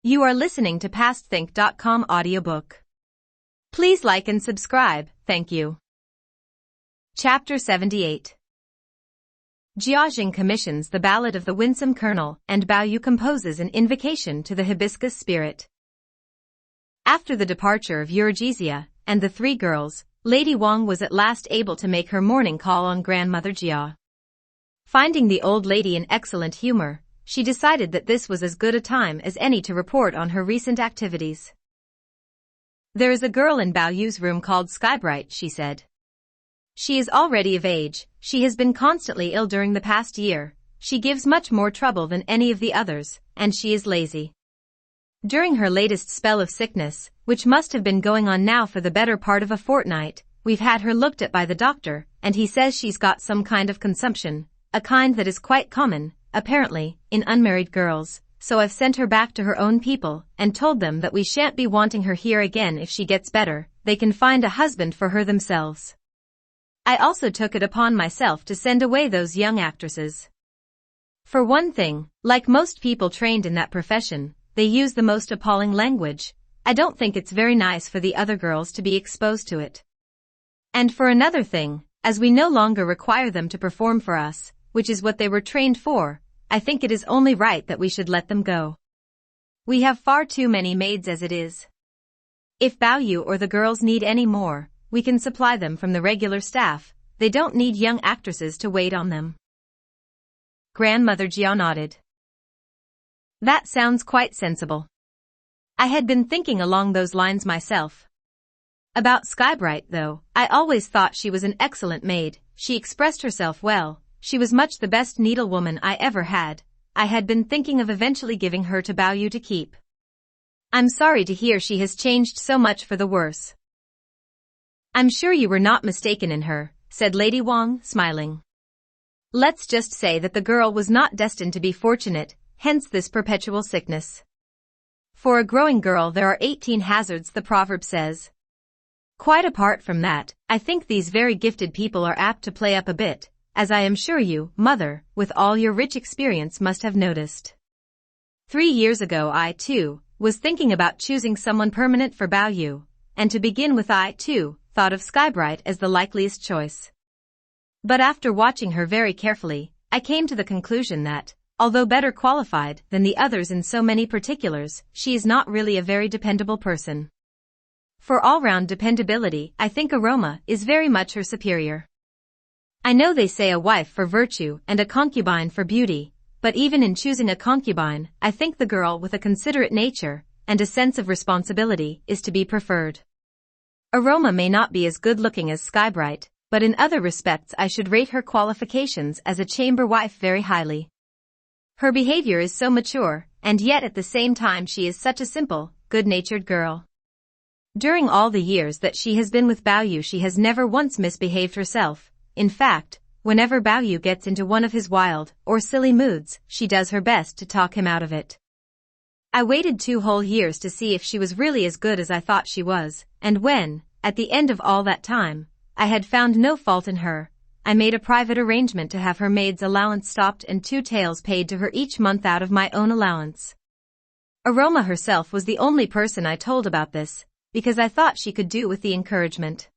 You are listening to PastThink.com audiobook. Please like and subscribe, thank you. Chapter 78. Cao Xueqin commissions the Ballad of the Winsome Colonel, and Bao Yu composes an invocation to the hibiscus spirit. After the departure of Eurygizia and the three girls, Lady Wang was at last able to make her morning call on Grandmother Jia. Finding the old lady in excellent humor, she decided that this was as good a time as any to report on her recent activities. "There is a girl in Bao Yu's room called Skybright," she said. "She is already of age, she has been constantly ill during the past year, she gives much more trouble than any of the others, and she is lazy. During her latest spell of sickness, which must have been going on now for the better part of a fortnight, we've had her looked at by the doctor, and he says she's got some kind of consumption, a kind that is quite common, apparently, in unmarried girls, so I've sent her back to her own people and told them that we shan't be wanting her here again if she gets better, they can find a husband for her themselves. I also took it upon myself to send away those young actresses. For one thing, like most people trained in that profession, they use the most appalling language. I don't think it's very nice for the other girls to be exposed to it. And for another thing, as we no longer require them to perform for us, which is what they were trained for, I think it is only right that we should let them go. We have far too many maids as it is. If Bao Yu or the girls need any more, we can supply them from the regular staff, they don't need young actresses to wait on them." Grandmother Jia nodded. "That sounds quite sensible. I had been thinking along those lines myself. About Skybright though, I always thought she was an excellent maid, she expressed herself well. She was much the best needlewoman I ever had. I had been thinking of eventually giving her to Bao Yu to keep. I'm sorry to hear she has changed so much for the worse." "I'm sure you were not mistaken in her," said Lady Wang, smiling. "Let's just say that the girl was not destined to be fortunate, hence this perpetual sickness. For a growing girl there are 18 hazards, the proverb says. Quite apart from that, I think these very gifted people are apt to play up a bit, as I am sure you, mother, with all your rich experience must have noticed. 3 years ago I, too, was thinking about choosing someone permanent for Bao Yu, and to begin with I, too, thought of Skybright as the likeliest choice. But after watching her very carefully, I came to the conclusion that, although better qualified than the others in so many particulars, she is not really a very dependable person. For all-round dependability, I think Aroma is very much her superior. I know they say a wife for virtue and a concubine for beauty, but even in choosing a concubine, I think the girl with a considerate nature and a sense of responsibility is to be preferred. Aroma may not be as good-looking as Skybright, but in other respects I should rate her qualifications as a chamber wife very highly. Her behavior is so mature, and yet at the same time she is such a simple, good-natured girl. During all the years that she has been with Bao Yu she has never once misbehaved herself. In fact, whenever Bao Yu gets into one of his wild or silly moods, she does her best to talk him out of it. I waited 2 whole years to see if she was really as good as I thought she was, and when, at the end of all that time, I had found no fault in her, I made a private arrangement to have her maid's allowance stopped and 2 taels paid to her each month out of my own allowance. Aroma herself was the only person I told about this, because I thought she could do with the encouragement.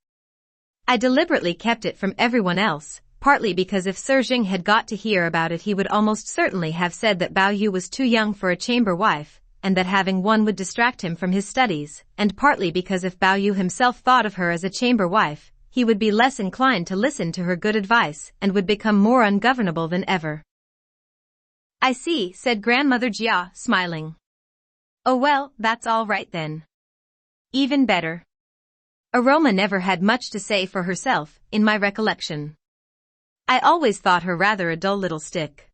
I deliberately kept it from everyone else, partly because if Sir Jing had got to hear about it he would almost certainly have said that Bao Yu was too young for a chamber wife, and that having one would distract him from his studies, and partly because if Bao Yu himself thought of her as a chamber wife, he would be less inclined to listen to her good advice and would become more ungovernable than ever. "I see," said Grandmother Jia, smiling. "Oh well, that's all right then. Even better. Aroma never had much to say for herself, in my recollection. I always thought her rather a dull little stick.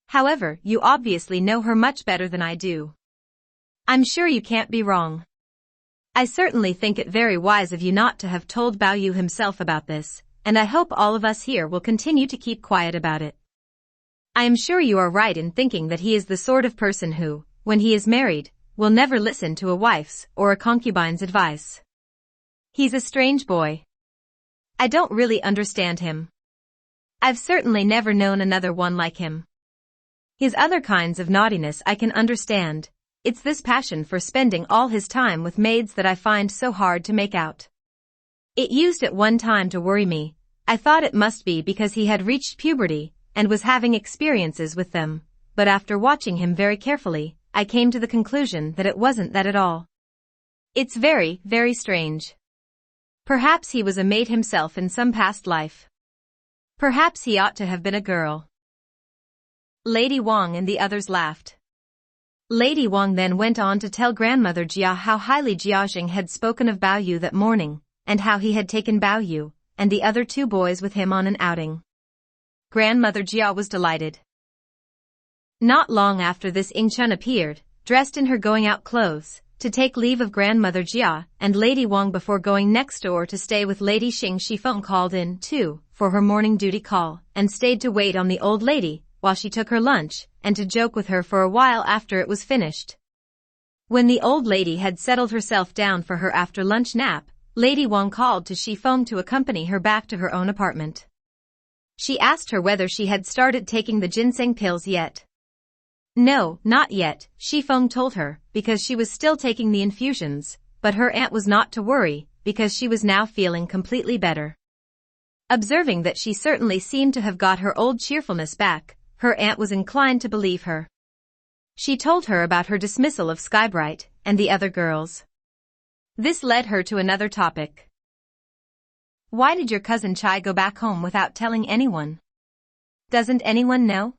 However, you obviously know her much better than I do. I'm sure you can't be wrong. I certainly think it very wise of you not to have told Bao Yu himself about this, and I hope all of us here will continue to keep quiet about it. I am sure you are right in thinking that he is the sort of person who, when he is married, will never listen to a wife's or a concubine's advice. He's a strange boy. I don't really understand him. I've certainly never known another one like him. His other kinds of naughtiness I can understand, It's this passion for spending all his time with maids that I find so hard to make out. It used at one time to worry me. I thought it must be because he had reached puberty and was having experiences with them, but after watching him very carefully, I came to the conclusion that it wasn't that at all. It's very, very strange. Perhaps he was a maid himself in some past life. Perhaps he ought to have been a girl. Lady Wang and the others laughed. Lady Wang then went on to tell Grandmother Jia how highly Jiaxing had spoken of Bao Yu that morning, and how he had taken Bao Yu and the other two boys with him on an outing. Grandmother Jia was delighted. Not long after this, Ying Chun appeared, dressed in her going-out clothes, to take leave of Grandmother Jia and Lady Wang before going next door to stay with Lady Xing. Shifeng called in, too, for her morning duty call, and stayed to wait on the old lady while she took her lunch, and to joke with her for a while after it was finished. When the old lady had settled herself down for her after-lunch nap, Lady Wang called to Shifeng to accompany her back to her own apartment. She asked her whether she had started taking the ginseng pills yet. No, not yet, Shifeng told her, because she was still taking the infusions, but her aunt was not to worry, because she was now feeling completely better. Observing that she certainly seemed to have got her old cheerfulness back, her aunt was inclined to believe her. She told her about her dismissal of Skybright and the other girls. This led her to another topic. Why did your cousin Chai go back home without telling anyone? Doesn't anyone know?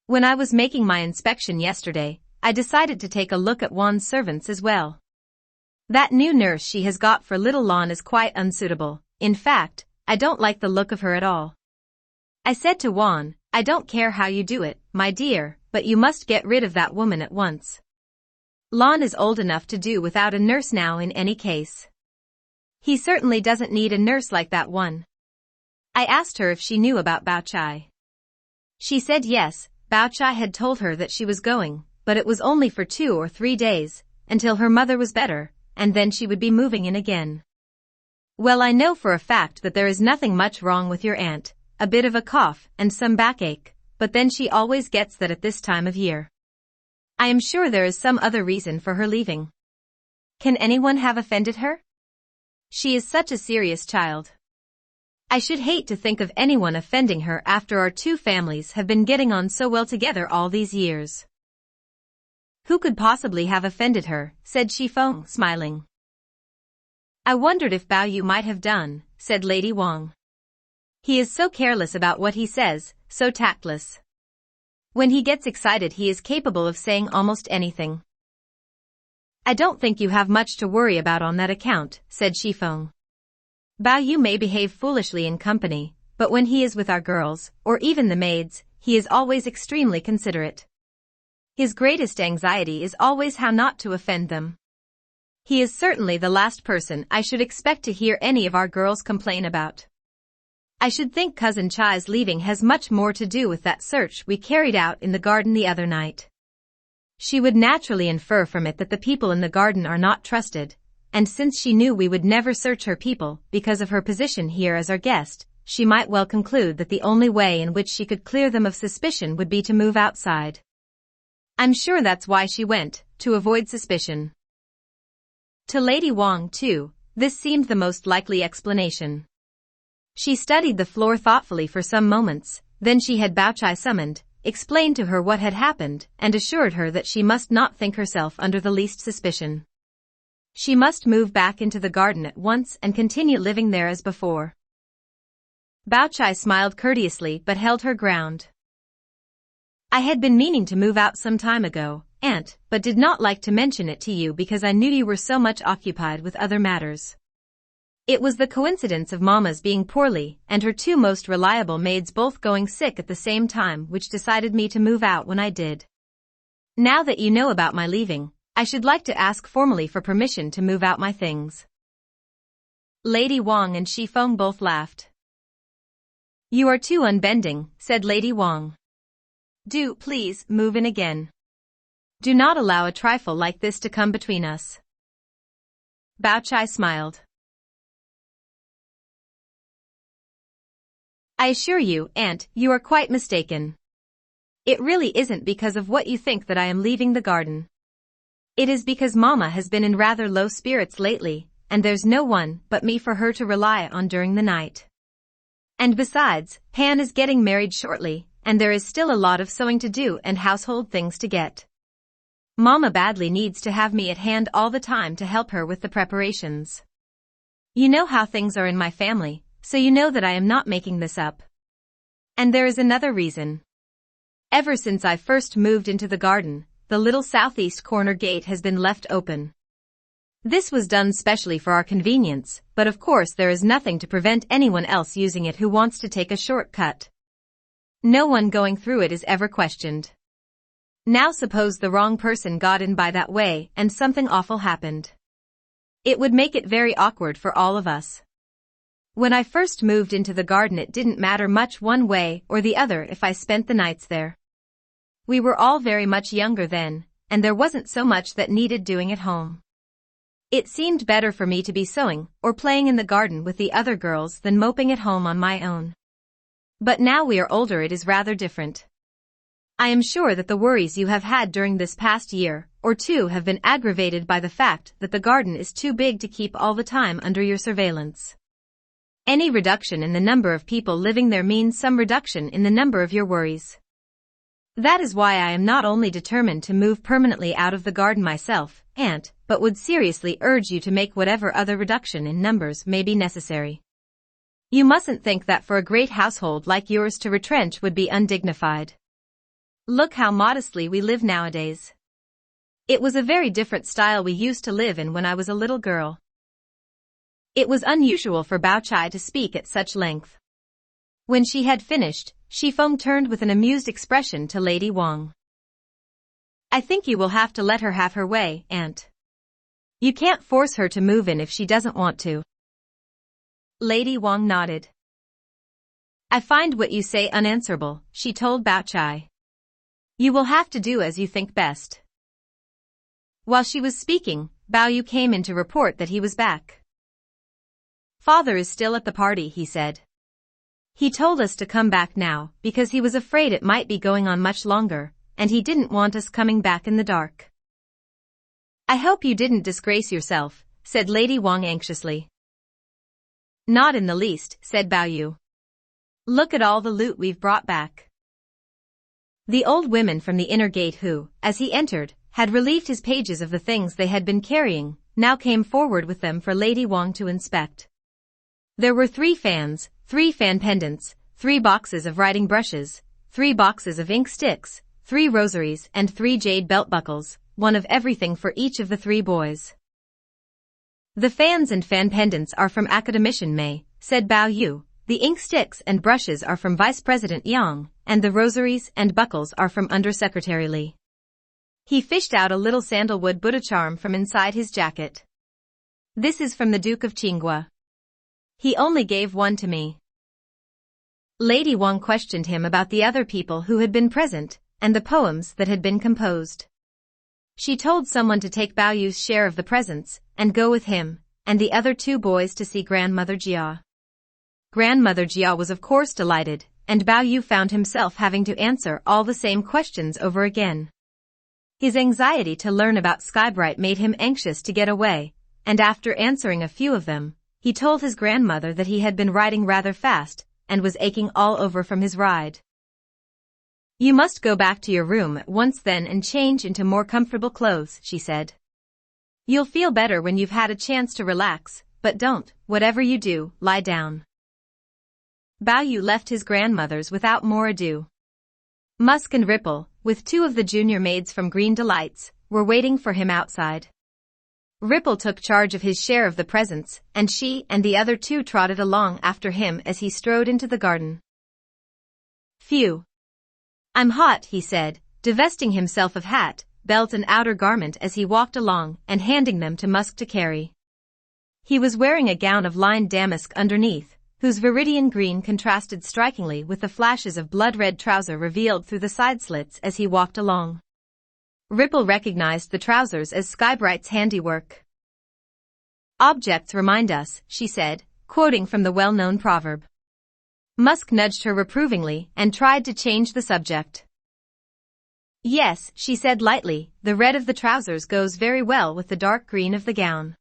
When I was making my inspection yesterday, I decided to take a look at Wan's servants as well. That new nurse she has got for little Lon is quite unsuitable. In fact, I don't like the look of her at all. I said to Wan, I don't care how you do it, my dear, but you must get rid of that woman at once. Lon is old enough to do without a nurse now in any case. He certainly doesn't need a nurse like that one. I asked her if she knew about Bao Chai. She said yes, Bao Chai had told her that she was going, but it was only for 2 or 3 days, until her mother was better, and then she would be moving in again. Well, I know for a fact that there is nothing much wrong with your aunt, a bit of a cough and some backache, but then she always gets that at this time of year. I am sure there is some other reason for her leaving. Can anyone have offended her? She is such a serious child. I should hate to think of anyone offending her after our two families have been getting on so well together all these years. Who could possibly have offended her, said Shifeng, smiling. I wondered if Bao Yu might have done, said Lady Wang. He is so careless about what he says, so tactless. When he gets excited he is capable of saying almost anything. I don't think you have much to worry about on that account, said Shifeng. Bao Yu may behave foolishly in company, but when he is with our girls, or even the maids, he is always extremely considerate. His greatest anxiety is always how not to offend them. He is certainly the last person I should expect to hear any of our girls complain about. I should think Cousin Chai's leaving has much more to do with that search we carried out in the garden the other night. She would naturally infer from it that the people in the garden are not trusted, and since she knew we would never search her people because of her position here as our guest, she might well conclude that the only way in which she could clear them of suspicion would be to move outside. I'm sure that's why she went, to avoid suspicion. To Lady Wang, too, this seemed the most likely explanation. She studied the floor thoughtfully for some moments, then she had Bao Chai summoned, explained to her what had happened, and assured her that she must not think herself under the least suspicion. She must move back into the garden at once and continue living there as before. Bao Chai smiled courteously but held her ground. I had been meaning to move out some time ago, Aunt, but did not like to mention it to you because I knew you were so much occupied with other matters. It was the coincidence of Mama's being poorly and her two most reliable maids both going sick at the same time which decided me to move out when I did. Now that you know about my leaving, I should like to ask formally for permission to move out my things. Lady Wang and Shifeng both laughed. You are too unbending, said Lady Wang. Do, please, move in again. Do not allow a trifle like this to come between us. Bao Chai smiled. I assure you, Aunt, you are quite mistaken. It really isn't because of what you think that I am leaving the garden. It is because Mama has been in rather low spirits lately, and there's no one but me for her to rely on during the night. And besides, Pan is getting married shortly, and there is still a lot of sewing to do and household things to get. Mama badly needs to have me at hand all the time to help her with the preparations. You know how things are in my family, so you know that I am not making this up. And there is another reason. Ever since I first moved into the garden, the little southeast corner gate has been left open. This was done specially for our convenience, but of course there is nothing to prevent anyone else using it who wants to take a shortcut. No one going through it is ever questioned. Now suppose the wrong person got in by that way and something awful happened. It would make it very awkward for all of us. When I first moved into the garden it didn't matter much one way or the other if I spent the nights there. We were all very much younger then, and there wasn't so much that needed doing at home. It seemed better for me to be sewing or playing in the garden with the other girls than moping at home on my own. But now we are older it is rather different. I am sure that the worries you have had during this past year or two have been aggravated by the fact that the garden is too big to keep all the time under your surveillance. Any reduction in the number of people living there means some reduction in the number of your worries. That is why I am not only determined to move permanently out of the garden myself, Aunt, but would seriously urge you to make whatever other reduction in numbers may be necessary. You mustn't think that for a great household like yours to retrench would be undignified. Look how modestly we live nowadays. It was a very different style we used to live in when I was a little girl. It was unusual for Bao Chai to speak at such length. When she had finished, Shi Feng turned with an amused expression to Lady Wang. I think you will have to let her have her way, Aunt. You can't force her to move in if she doesn't want to. Lady Wang nodded. I find what you say unanswerable, she told Bao Chai. You will have to do as you think best. While she was speaking, Bao Yu came in to report that he was back. Father is still at the party, he said. He told us to come back now because he was afraid it might be going on much longer, and he didn't want us coming back in the dark. I hope you didn't disgrace yourself, said Lady Wang anxiously. Not in the least, said Bao Yu. Look at all the loot we've brought back. The old women from the inner gate who, as he entered, had relieved his pages of the things they had been carrying, now came forward with them for Lady Wang to inspect. There were 3 fans, 3 fan pendants, 3 boxes of writing brushes, 3 boxes of ink sticks, 3 rosaries and 3 jade belt buckles, one of everything for each of the 3 boys. The fans and fan pendants are from Academician Mei, said Bao Yu. The ink sticks and brushes are from Vice President Yang, and the rosaries and buckles are from Undersecretary Li. He fished out a little sandalwood Buddha charm from inside his jacket. This is from the Duke of Qinghua. He only gave one to me. Lady Wang questioned him about the other people who had been present, and the poems that had been composed. She told someone to take Bao Yu's share of the presents, and go with him, and the other 2 boys to see Grandmother Jia. Grandmother Jia was of course delighted, and Bao Yu found himself having to answer all the same questions over again. His anxiety to learn about Skybright made him anxious to get away, and after answering a few of them, he told his grandmother that he had been riding rather fast, and was aching all over from his ride. You must go back to your room at once then and change into more comfortable clothes, she said. You'll feel better when you've had a chance to relax, but don't, whatever you do, lie down. Bao Yu left his grandmother's without more ado. Musk and Ripple, with 2 of the junior maids from Green Delights, were waiting for him outside. Ripple took charge of his share of the presents, and she and the other 2 trotted along after him as he strode into the garden. Phew! I'm hot, he said, divesting himself of hat, belt and outer garment as he walked along and handing them to Musk to carry. He was wearing a gown of lined damask underneath, whose viridian green contrasted strikingly with the flashes of blood-red trouser revealed through the side slits as he walked along. Ripple recognized the trousers as Skybright's handiwork. Objects remind us, she said, quoting from the well-known proverb. Musk nudged her reprovingly and tried to change the subject. Yes, she said lightly, the red of the trousers goes very well with the dark green of the gown.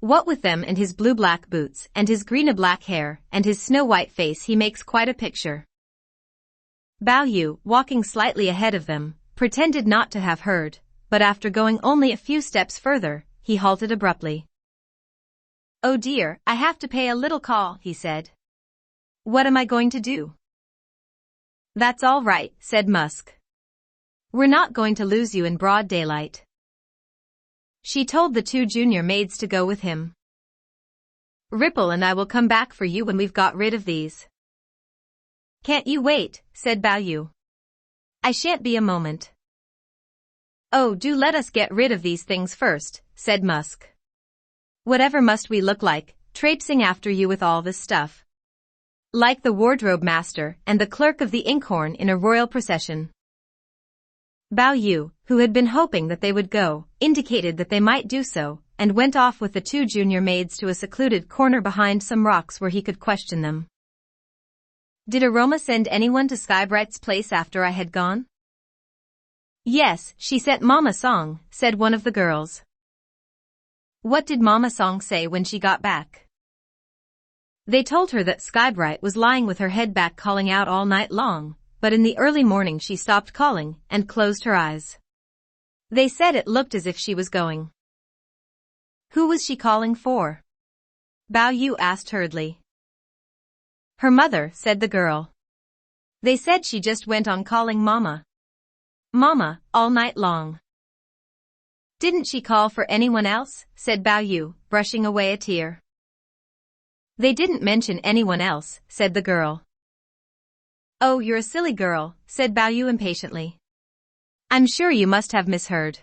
What with them and his blue-black boots and his green-a-black hair and his snow-white face, he makes quite a picture. Bao Yu, walking slightly ahead of them, pretended not to have heard, but after going only a few steps further, he halted abruptly. Oh dear, I have to pay a little call, he said. What am I going to do? That's all right, said Musk. We're not going to lose you in broad daylight. She told the two junior maids to go with him. Ripple and I will come back for you when we've got rid of these. Can't you wait, said Bao Yu. I shan't be a moment. Oh, do let us get rid of these things first, said Musk. Whatever must we look like, traipsing after you with all this stuff? Like the wardrobe master and the clerk of the inkhorn in a royal procession. Bao Yu, who had been hoping that they would go, indicated that they might do so, and went off with the two junior maids to a secluded corner behind some rocks where he could question them. Did Aroma send anyone to Skybright's place after I had gone? Yes, she sent Mama Song, said one of the girls. What did Mama Song say when she got back? They told her that Skybright was lying with her head back calling out all night long, but in the early morning she stopped calling and closed her eyes. They said it looked as if she was going. Who was she calling for? Bao Yu asked hurriedly. Her mother, said the girl. They said she just went on calling Mama. Mama, all night long. Didn't she call for anyone else? Said Bao Yu, brushing away a tear. They didn't mention anyone else, said the girl. Oh, you're a silly girl, said Bao Yu impatiently. I'm sure you must have misheard.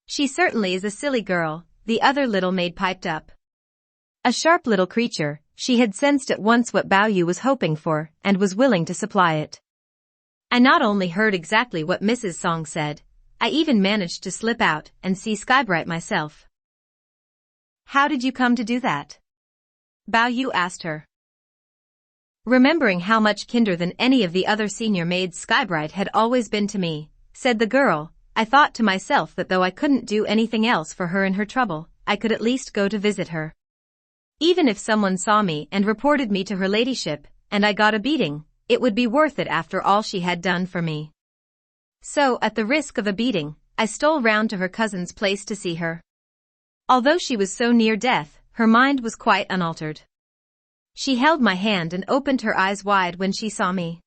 She certainly is a silly girl, the other little maid piped up. A sharp little creature, she had sensed at once what Bao Yu was hoping for and was willing to supply it. I not only heard exactly what Mrs. Song said, I even managed to slip out and see Skybright myself. How did you come to do that? Bao Yu asked her. Remembering how much kinder than any of the other senior maids Skybright had always been to me, said the girl, I thought to myself that though I couldn't do anything else for her in her trouble, I could at least go to visit her. Even if someone saw me and reported me to her ladyship, and I got a beating, it would be worth it after all she had done for me. So, at the risk of a beating, I stole round to her cousin's place to see her. Although she was so near death, her mind was quite unaltered. She held my hand and opened her eyes wide when she saw me.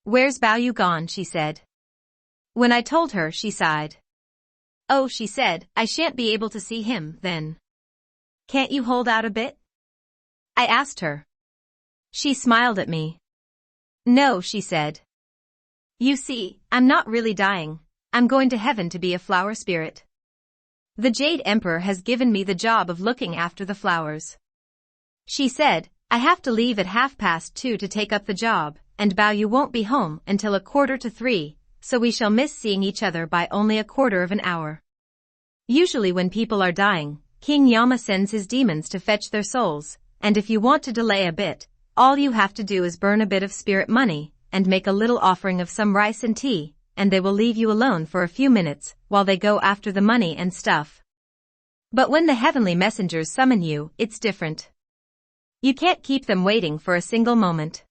Where's Bao Yu gone? She said. When I told her, she sighed. Oh, she said, I shan't be able to see him, then. Can't you hold out a bit? I asked her. She smiled at me. No, she said. You see, I'm not really dying. I'm going to heaven to be a flower spirit. The Jade Emperor has given me the job of looking after the flowers. She said, I have to leave at 2:30 to take up the job, and Bao Yu won't be home until 2:45, so we shall miss seeing each other by only 1/4 of an hour. Usually when people are dying, King Yama sends his demons to fetch their souls, and if you want to delay a bit, all you have to do is burn a bit of spirit money, and make a little offering of some rice and tea, and they will leave you alone for a few minutes, while they go after the money and stuff. But when the heavenly messengers summon you, it's different. You can't keep them waiting for a single moment.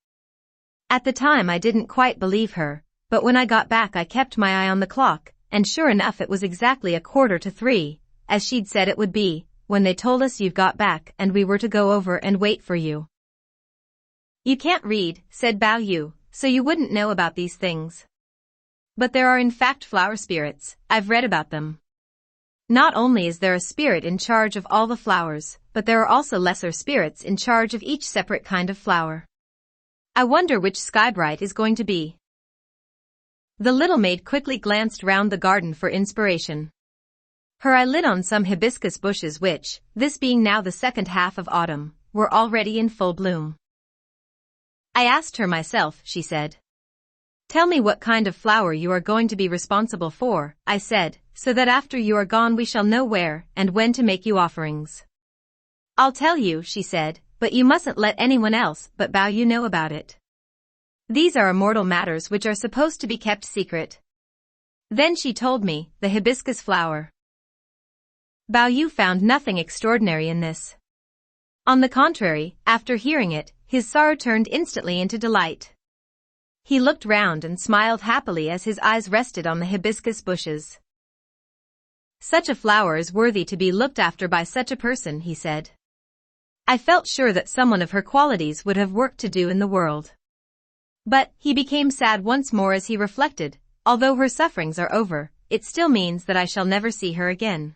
At the time I didn't quite believe her, but when I got back I kept my eye on the clock, and sure enough it was exactly 2:45, as she'd said it would be, when they told us you've got back and we were to go over and wait for you. You can't read, said Bao Yu, so you wouldn't know about these things. But there are in fact flower spirits, I've read about them. Not only is there a spirit in charge of all the flowers, but there are also lesser spirits in charge of each separate kind of flower. I wonder which Skybright is going to be. The little maid quickly glanced round the garden for inspiration. Her eye lit on some hibiscus bushes which, this being now the second half of autumn, were already in full bloom. I asked her myself, she said. Tell me what kind of flower you are going to be responsible for, I said, so that after you are gone we shall know where and when to make you offerings. I'll tell you, she said, but you mustn't let anyone else but Bao Yu know about it. These are immortal matters which are supposed to be kept secret. Then she told me, the hibiscus flower. Bao Yu found nothing extraordinary in this. On the contrary, after hearing it, his sorrow turned instantly into delight. He looked round and smiled happily as his eyes rested on the hibiscus bushes. Such a flower is worthy to be looked after by such a person, he said. I felt sure that someone of her qualities would have work to do in the world. But, he became sad once more as he reflected, although her sufferings are over, it still means that I shall never see her again.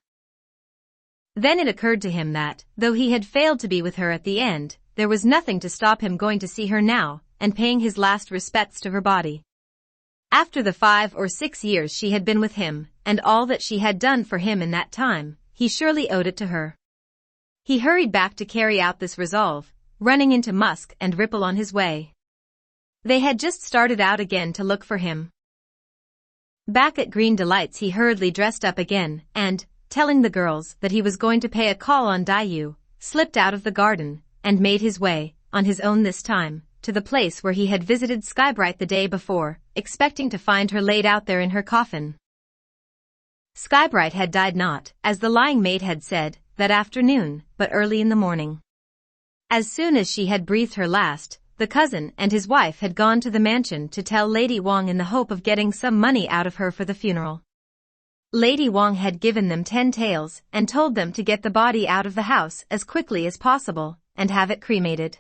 Then it occurred to him that, though he had failed to be with her at the end, there was nothing to stop him going to see her now, and paying his last respects to her body. After the 5 or 6 years she had been with him, and all that she had done for him in that time, he surely owed it to her. He hurried back to carry out this resolve, running into Musk and Ripple on his way. They had just started out again to look for him. Back at Green Delights he hurriedly dressed up again, and, telling the girls that he was going to pay a call on Dayu, slipped out of the garden, and made his way, on his own this time, to the place where he had visited Skybright the day before, expecting to find her laid out there in her coffin. Skybright had died not, as the lying maid had said, that afternoon, but early in the morning. As soon as she had breathed her last, the cousin and his wife had gone to the mansion to tell Lady Wang in the hope of getting some money out of her for the funeral. Lady Wang had given them 10 taels and told them to get the body out of the house as quickly as possible and have it cremated.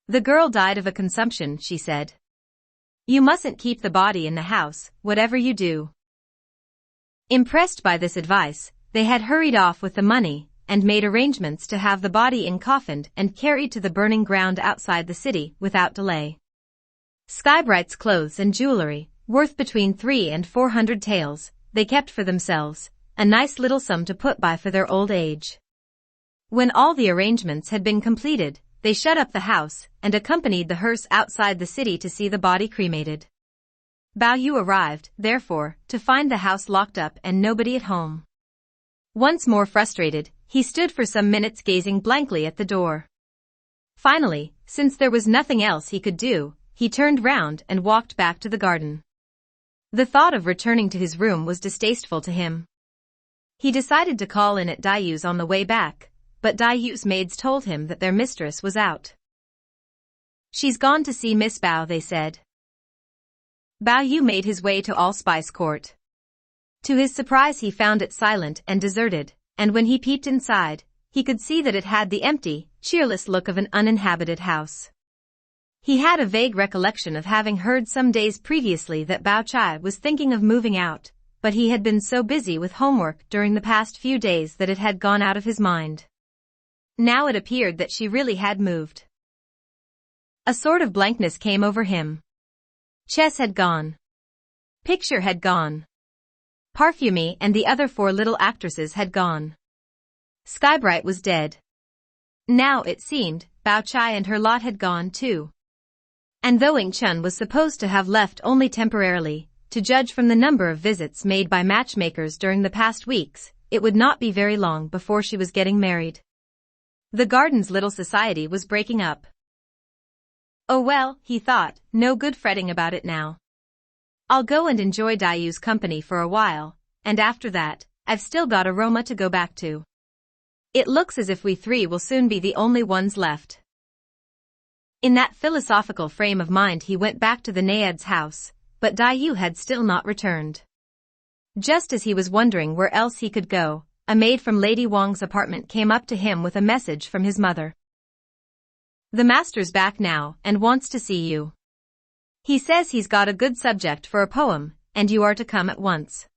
The girl died of a consumption, she said. You mustn't keep the body in the house, whatever you do. Impressed by this advice, they had hurried off with the money and made arrangements to have the body encoffined and carried to the burning ground outside the city without delay. Skybright's clothes and jewelry, worth between 300 and 400 taels, they kept for themselves, a nice little sum to put by for their old age. When all the arrangements had been completed, they shut up the house and accompanied the hearse outside the city to see the body cremated. Bao Yu arrived, therefore, to find the house locked up and nobody at home. Once more frustrated, he stood for some minutes gazing blankly at the door. Finally, since there was nothing else he could do, he turned round and walked back to the garden. The thought of returning to his room was distasteful to him. He decided to call in at Dayu's on the way back, but Dayu's maids told him that their mistress was out. She's gone to see Miss Bao, they said. Bao Yu made his way to Allspice Court. To his surprise he found it silent and deserted, and when he peeped inside, he could see that it had the empty, cheerless look of an uninhabited house. He had a vague recollection of having heard some days previously that Bao Chai was thinking of moving out, but he had been so busy with homework during the past few days that it had gone out of his mind. Now it appeared that she really had moved. A sort of blankness came over him. Chess had gone. Picture had gone. Parfumey and the other 4 little actresses had gone. Skybright was dead. Now, it seemed, Bao Chai and her lot had gone too. And though Ing Chun was supposed to have left only temporarily, to judge from the number of visits made by matchmakers during the past weeks, it would not be very long before she was getting married. The garden's little society was breaking up. Oh well, he thought, no good fretting about it now. I'll go and enjoy Dayu's company for a while, and after that, I've still got Aroma to go back to. It looks as if we 3 will soon be the only ones left. In that philosophical frame of mind he went back to the Naiad's house, but Dayu had still not returned. Just as he was wondering where else he could go, a maid from Lady Wang's apartment came up to him with a message from his mother. The master's back now and wants to see you. He says he's got a good subject for a poem, and you are to come at once.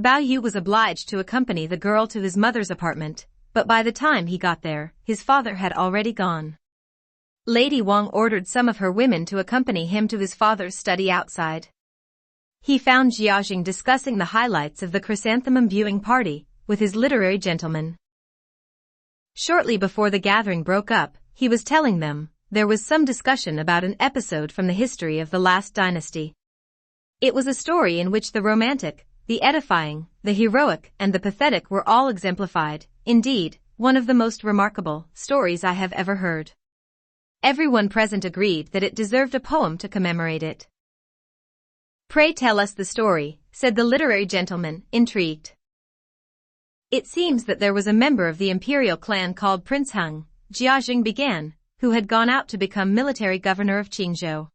Bao Yu was obliged to accompany the girl to his mother's apartment, but by the time he got there, his father had already gone. Lady Wang ordered some of her women to accompany him to his father's study outside. He found Jiaxing discussing the highlights of the chrysanthemum viewing party with his literary gentleman. Shortly before the gathering broke up, he was telling them there was some discussion about an episode from the history of the last dynasty. It was a story in which the romantic, the edifying, the heroic, and the pathetic were all exemplified, indeed, one of the most remarkable stories I have ever heard. Everyone present agreed that it deserved a poem to commemorate it. "Pray tell us the story," said the literary gentleman, intrigued. "It seems that there was a member of the imperial clan called Prince Hung," Jiajing began, "who had gone out to become military governor of Qingzhou.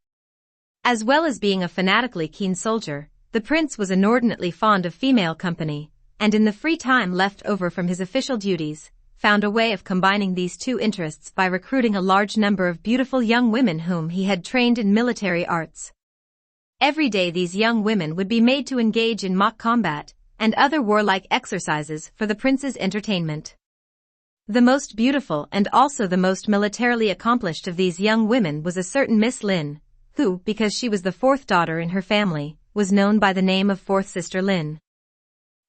As well as being a fanatically keen soldier, the prince was inordinately fond of female company, and in the free time left over from his official duties, found a way of combining these two interests by recruiting a large number of beautiful young women whom he had trained in military arts. Every day these young women would be made to engage in mock combat and other warlike exercises for the prince's entertainment. The most beautiful and also the most militarily accomplished of these young women was a certain Miss Lin, who, because she was the fourth daughter in her family, was known by the name of Fourth Sister Lin.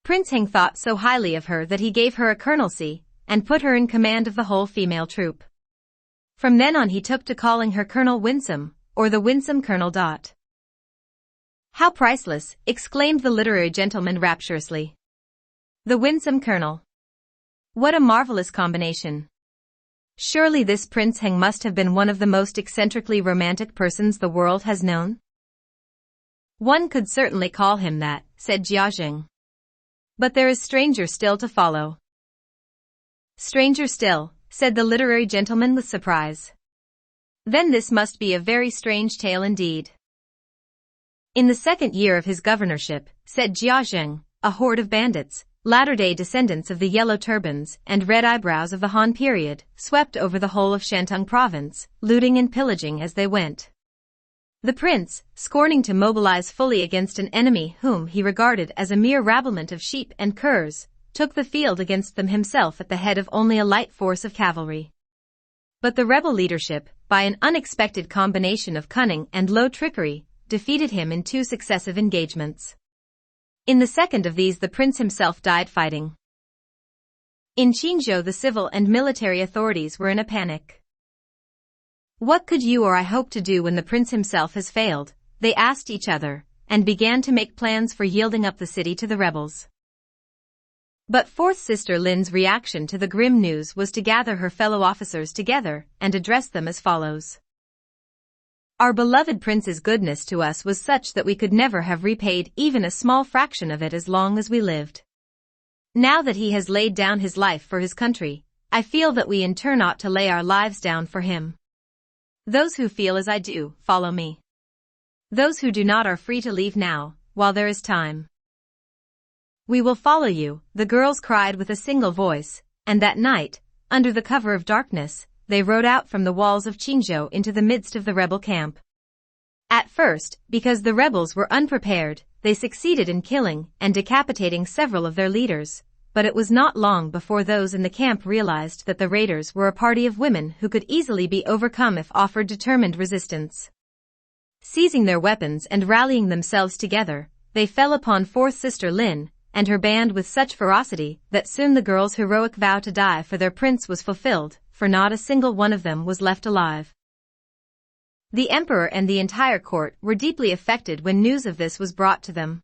Prince Heng thought so highly of her that he gave her a colonelcy and put her in command of the whole female troop. From then on he took to calling her Colonel Winsome, or the Winsome Colonel. "How priceless," exclaimed the literary gentleman rapturously. "The Winsome Colonel. What a marvelous combination. Surely this Prince Heng must have been one of the most eccentrically romantic persons the world has known?" "One could certainly call him that," said Jiajing. "But there is stranger still to follow." "Stranger still," said the literary gentleman with surprise. "Then this must be a very strange tale indeed." "In the second year of his governorship," said Jiajing, "a horde of bandits, latter-day descendants of the yellow turbans and red eyebrows of the Han period, swept over the whole of Shantung province, looting and pillaging as they went. The prince, scorning to mobilize fully against an enemy whom he regarded as a mere rabblement of sheep and curs, took the field against them himself at the head of only a light force of cavalry. But the rebel leadership, by an unexpected combination of cunning and low trickery, defeated him in 2 successive engagements. In the second of these the prince himself died fighting. In Qingzhou the civil and military authorities were in a panic. What could you or I hope to do when the prince himself has failed? They asked each other, and began to make plans for yielding up the city to the rebels. But Fourth Sister Lin's reaction to the grim news was to gather her fellow officers together and address them as follows. "Our beloved prince's goodness to us was such that we could never have repaid even a small fraction of it as long as we lived. Now that he has laid down his life for his country, I feel that we in turn ought to lay our lives down for him. Those who feel as I do, follow me. Those who do not are free to leave now, while there is time." "We will follow you," the girls cried with a single voice, and that night, under the cover of darkness, they rode out from the walls of Qingzhou into the midst of the rebel camp. At first, because the rebels were unprepared, they succeeded in killing and decapitating several of their leaders, but it was not long before those in the camp realized that the raiders were a party of women who could easily be overcome if offered determined resistance. Seizing their weapons and rallying themselves together, they fell upon Fourth Sister Lin and her band with such ferocity that soon the girls' heroic vow to die for their prince was fulfilled, for not a single one of them was left alive. The emperor and the entire court were deeply affected when news of this was brought to them.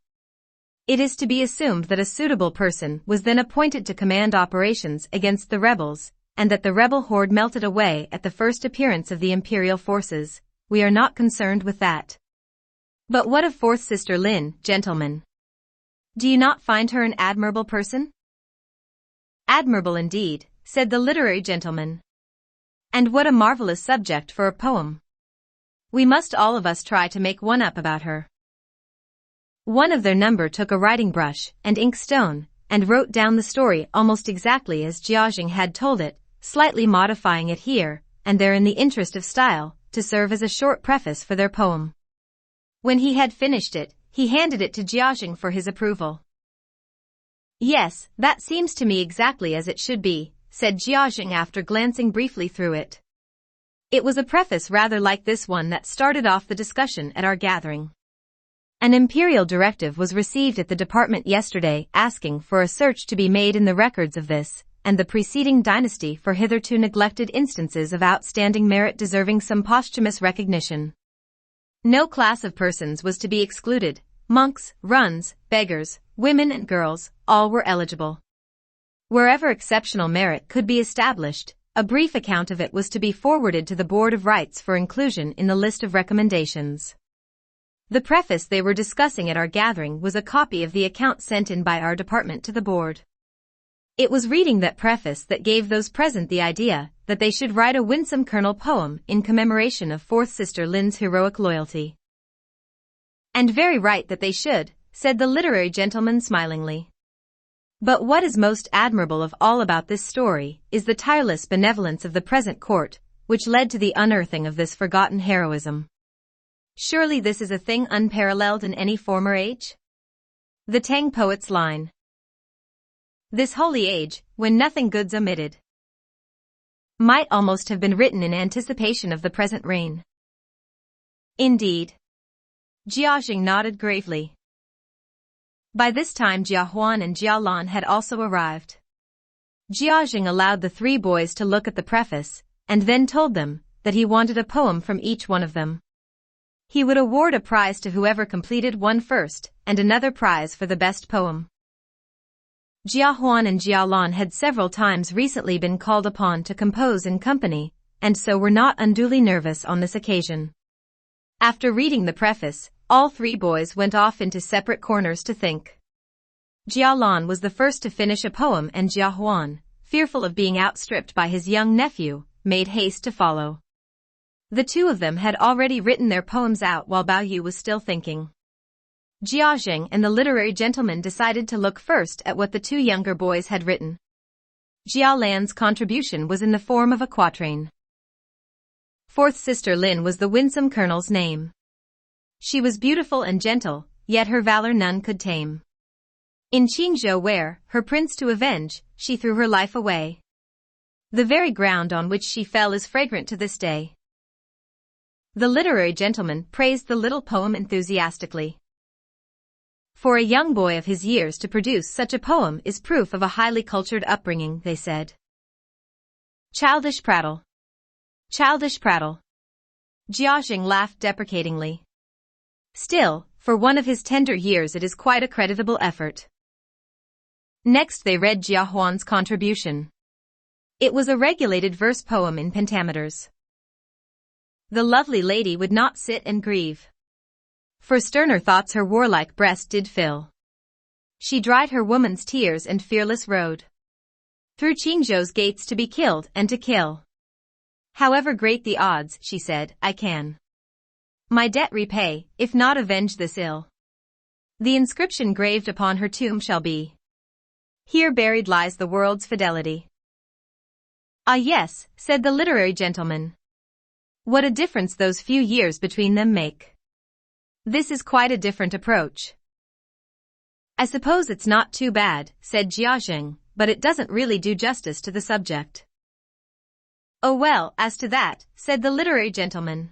It is to be assumed that a suitable person was then appointed to command operations against the rebels, and that the rebel horde melted away at the first appearance of the imperial forces. We are not concerned with that. But what of Fourth Sister Lin, gentlemen? Do you not find her an admirable person? Admirable indeed, said the literary gentleman. And what a marvelous subject for a poem. We must all of us try to make one up about her. One of their number took a writing brush and inkstone and wrote down the story almost exactly as Jiajing had told it, slightly modifying it here and there in the interest of style, to serve as a short preface for their poem. When he had finished it, he handed it to Jiajing for his approval. Yes, that seems to me exactly as it should be, said Jiajing after glancing briefly through it. It was a preface rather like this one that started off the discussion at our gathering. An imperial directive was received at the department yesterday asking for a search to be made in the records of this and the preceding dynasty for hitherto neglected instances of outstanding merit deserving some posthumous recognition. No class of persons was to be excluded. Monks, runs, beggars, women and girls, all were eligible. Wherever exceptional merit could be established, A brief account of it was to be forwarded to the Board of Rights for inclusion in the list of recommendations. The preface they were discussing at our gathering was a copy of the account sent in by our department to the board. It was reading that preface that gave those present the idea that they should write a winsome kernel poem in commemoration of fourth sister Lin's heroic loyalty. And very right that they should, said the literary gentleman smilingly. But what is most admirable of all about this story is the tireless benevolence of the present court, which led to the unearthing of this forgotten heroism. Surely this is a thing unparalleled in any former age? The Tang poet's line. This holy age, when nothing good's omitted, might almost have been written in anticipation of the present reign. Indeed. Jiaxing nodded gravely. By this time Jia Huan and Jia Lan had also arrived. Jiaxing allowed the three boys to look at the preface, and then told them that he wanted a poem from each one of them. He would award a prize to whoever completed one first, and another prize for the best poem. Jia Huan and Jia Lan had several times recently been called upon to compose in company, and so were not unduly nervous on this occasion. After reading the preface, all three boys went off into separate corners to think. Jia Lan was the first to finish a poem, and Jia Huan, fearful of being outstripped by his young nephew, made haste to follow. The two of them had already written their poems out while Bao Yu was still thinking. Jiaxing and the literary gentleman decided to look first at what the two younger boys had written. Jia Lan's contribution was in the form of a quatrain. Fourth sister Lin was the winsome colonel's name. She was beautiful and gentle, yet her valor none could tame. In Qingzhou where, her prince to avenge, she threw her life away. The very ground on which she fell is fragrant to this day. The literary gentleman praised the little poem enthusiastically. For a young boy of his years to produce such a poem is proof of a highly cultured upbringing, they said. Childish prattle. Childish prattle. Jiaxing laughed deprecatingly. Still, for one of his tender years it is quite a creditable effort. Next they read Jia Huan's contribution. It was a regulated verse poem in pentameters. The lovely lady would not sit and grieve. For sterner thoughts her warlike breast did fill. She dried her woman's tears and fearless rode through Qingzhou's gates to be killed and to kill. However great the odds, she said, I can my debt repay, if not avenge this ill. The inscription graved upon her tomb shall be, here buried lies the world's fidelity. Ah yes, said the literary gentleman. What a difference those few years between them make. This is quite a different approach. I suppose it's not too bad, said Jiaxing, but it doesn't really do justice to the subject. Oh well, as to that, said the literary gentleman.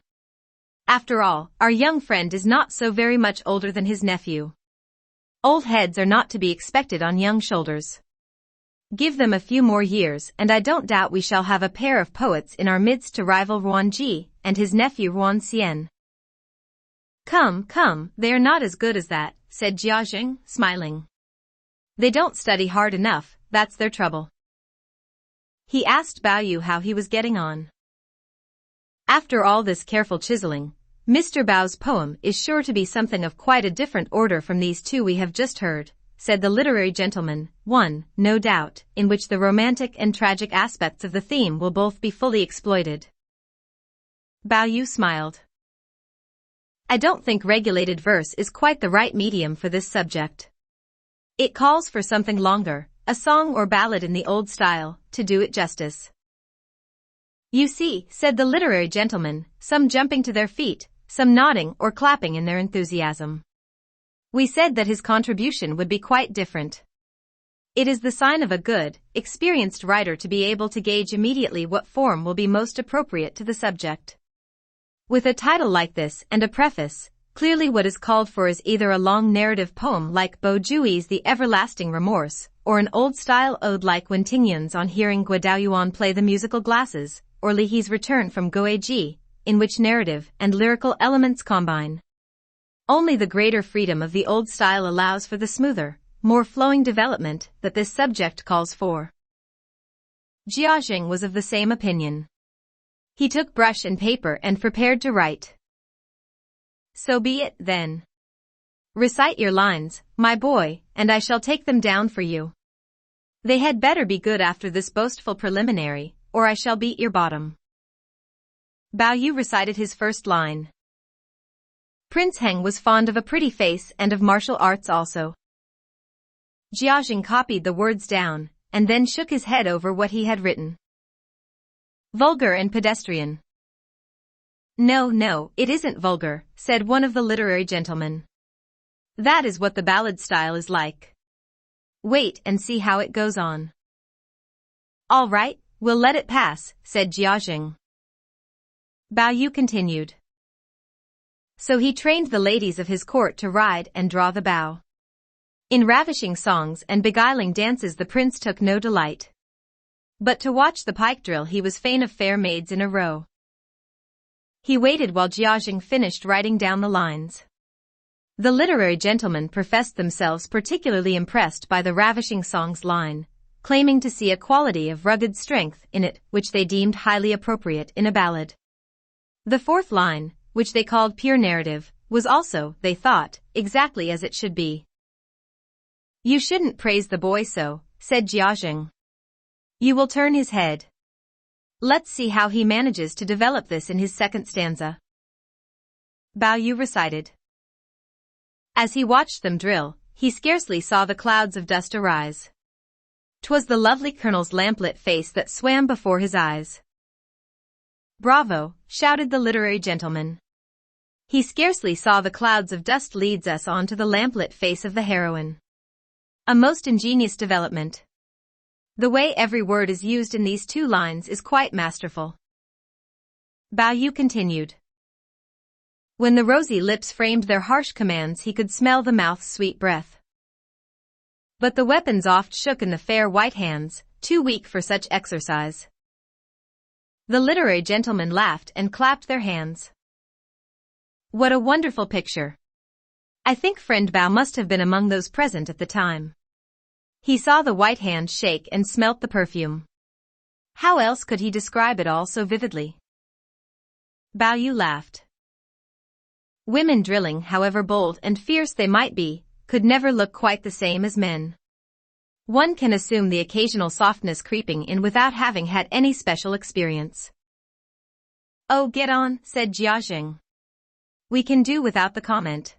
After all, our young friend is not so very much older than his nephew. Old heads are not to be expected on young shoulders. Give them a few more years and I don't doubt we shall have a pair of poets in our midst to rival Ruan Ji and his nephew Ruan Xian. Come, they are not as good as that, said Jiaxing, smiling. They don't study hard enough, that's their trouble. He asked Bao Yu how he was getting on. After all this careful chiseling, Mr. Bao's poem is sure to be something of quite a different order from these two we have just heard, said the literary gentleman, one, no doubt, in which the romantic and tragic aspects of the theme will both be fully exploited. Bao Yu smiled. I don't think regulated verse is quite the right medium for this subject. It calls for something longer, a song or ballad in the old style, to do it justice. You see, said the literary gentleman, some jumping to their feet, some nodding or clapping in their enthusiasm. We said that his contribution would be quite different. It is the sign of a good, experienced writer to be able to gauge immediately what form will be most appropriate to the subject. With a title like this and a preface, clearly what is called for is either a long narrative poem like Bo Jui's The Everlasting Remorse, or an old-style ode like Wen Tingyun's on hearing Gua Daoyuan play the musical glasses, or Li He's return from Goeji, in which narrative and lyrical elements combine. Only the greater freedom of the old style allows for the smoother, more flowing development that this subject calls for. Jiajing was of the same opinion. He took brush and paper and prepared to write. So be it, then. Recite your lines, my boy, and I shall take them down for you. They had better be good after this boastful preliminary, or I shall beat your bottom. Bao Yu recited his first line. Prince Heng was fond of a pretty face and of martial arts also. Jiajing copied the words down, and then shook his head over what he had written. Vulgar and pedestrian. No, it isn't vulgar, said one of the literary gentlemen. That is what the ballad style is like. Wait and see how it goes on. All right, we'll let it pass, said Jiajing. Bao Yu continued. So he trained the ladies of his court to ride and draw the bow. In ravishing songs and beguiling dances the prince took no delight. But to watch the pike drill he was fain of fair maids in a row. He waited while Jiajing finished writing down the lines. The literary gentlemen professed themselves particularly impressed by the ravishing song's line, claiming to see a quality of rugged strength in it which they deemed highly appropriate in a ballad. The fourth line, which they called pure narrative, was also, they thought, exactly as it should be. You shouldn't praise the boy so, said Jiajing. You will turn his head. Let's see how he manages to develop this in his second stanza. Bao Yu recited. As he watched them drill, he scarcely saw the clouds of dust arise. 'Twas the lovely colonel's lamplit face that swam before his eyes. Bravo, shouted the literary gentleman. He scarcely saw the clouds of dust leads us on to the lamplit face of the heroine. A most ingenious development. The way every word is used in these two lines is quite masterful. Bao Yu continued. When the rosy lips framed their harsh commands he could smell the mouth's sweet breath. But the weapons oft shook in the fair white hands, too weak for such exercise. The literary gentlemen laughed and clapped their hands. What a wonderful picture! I think friend Bao must have been among those present at the time. He saw the white hand shake and smelt the perfume. How else could he describe it all so vividly? Bao Yu laughed. Women drilling, however bold and fierce they might be, could never look quite the same as men. One can assume the occasional softness creeping in without having had any special experience. Oh, get on, said Jiajing. We can do without the comment.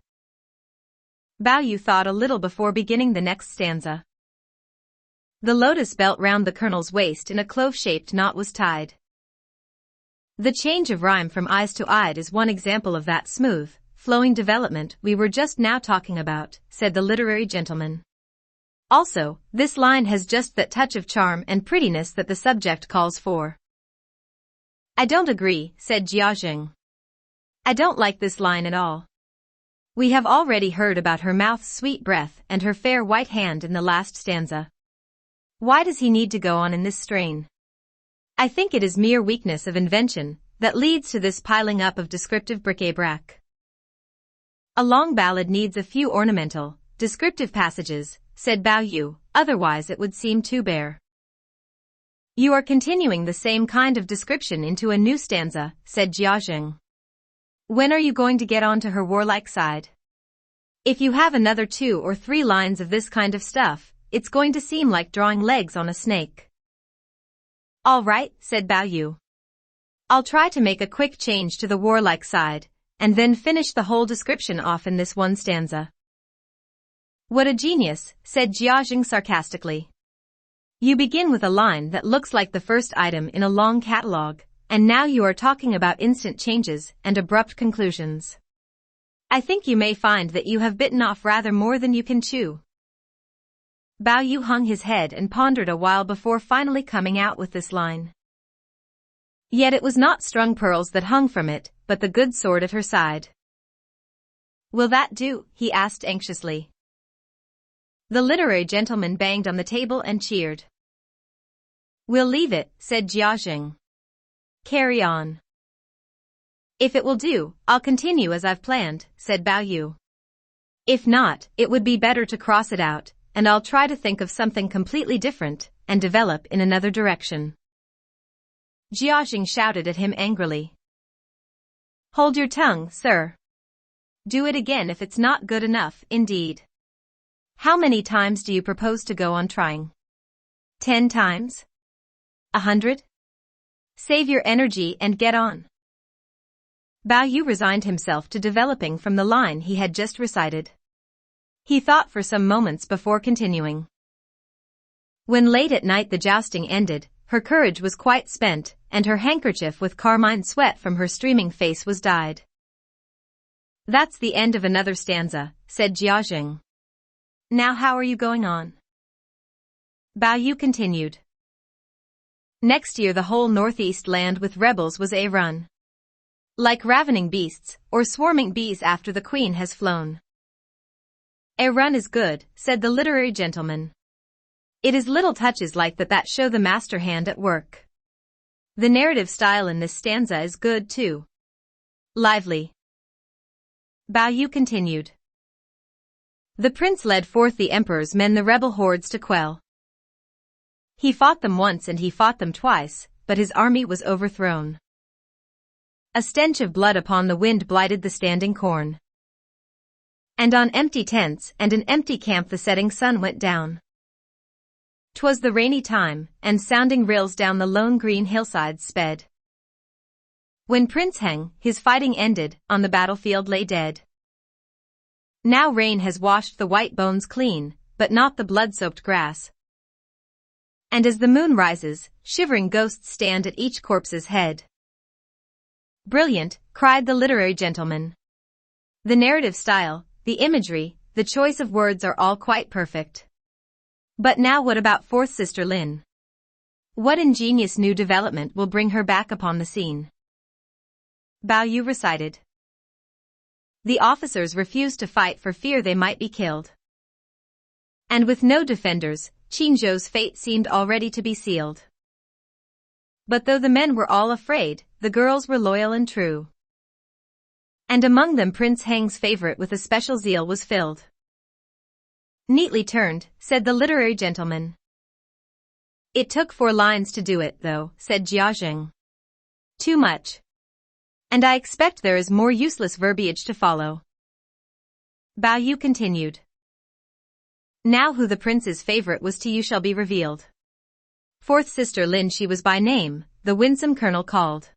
Bao Yu thought a little before beginning the next stanza. The lotus belt round the colonel's waist in a clove-shaped knot was tied. The change of rhyme from eyes to eyed is one example of that smooth, flowing development we were just now talking about, said the literary gentleman. Also, this line has just that touch of charm and prettiness that the subject calls for. I don't agree, said Jiajing. I don't like this line at all. We have already heard about her mouth's sweet breath and her fair white hand in the last stanza. Why does he need to go on in this strain? I think it is mere weakness of invention that leads to this piling up of descriptive bric-a-brac. A long ballad needs a few ornamental, descriptive passages, said Bao Yu, otherwise it would seem too bare. You are continuing the same kind of description into a new stanza, said Jiajing. When are you going to get on to her warlike side? If you have another 2 or 3 lines of this kind of stuff, it's going to seem like drawing legs on a snake. All right, said Bao Yu. I'll try to make a quick change to the warlike side, and then finish the whole description off in this one stanza. What a genius, said Jiajing sarcastically. You begin with a line that looks like the first item in a long catalogue, and now you are talking about instant changes and abrupt conclusions. I think you may find that you have bitten off rather more than you can chew. Bao Yu hung his head and pondered a while before finally coming out with this line. Yet it was not strung pearls that hung from it, but the good sword at her side. Will that do? He asked anxiously. The literary gentleman banged on the table and cheered. We'll leave it, said Jiajing. Carry on. If it will do, I'll continue as I've planned, said Bao Yu. If not, it would be better to cross it out, and I'll try to think of something completely different, and develop in another direction. Jiaxing shouted at him angrily. Hold your tongue, sir. Do it again if it's not good enough, indeed. How many times do you propose to go on trying? 10 times? 100? Save your energy and get on. Bao Yu resigned himself to developing from the line he had just recited. He thought for some moments before continuing. When late at night the jousting ended, her courage was quite spent, and her handkerchief with carmine sweat from her streaming face was dyed. That's the end of another stanza, said Jiaxing. Now how are you going on? Bao Yu continued. Next year the whole northeast land with rebels was a run. Like ravening beasts, or swarming bees after the queen has flown. A run is good, said the literary gentleman. It is little touches like that show the master hand at work. The narrative style in this stanza is good too. Lively. Bao Yu continued. The prince led forth the emperor's men the rebel hordes to quell. He fought them once and he fought them twice, but his army was overthrown. A stench of blood upon the wind blighted the standing corn. And on empty tents and an empty camp the setting sun went down. 'Twas the rainy time, and sounding rills down the lone green hillsides sped. When Prince Heng, his fighting ended, on the battlefield lay dead. Now rain has washed the white bones clean, but not the blood-soaked grass. And as the moon rises, shivering ghosts stand at each corpse's head. Brilliant, cried the literary gentleman. The narrative style, the imagery, the choice of words are all quite perfect. But now what about fourth sister Lin? What ingenious new development will bring her back upon the scene? Bao Yu recited. The officers refused to fight for fear they might be killed. And with no defenders, Qinzhou's fate seemed already to be sealed. But though the men were all afraid, the girls were loyal and true. And among them Prince Heng's favorite with a special zeal was filled. Neatly turned, said the literary gentleman. It took 4 lines to do it, though, said Jiaxing. Too much. And I expect there is more useless verbiage to follow. Bao Yu continued. Now who the prince's favorite was to you shall be revealed. Fourth sister Lin she was by name, the winsome colonel called.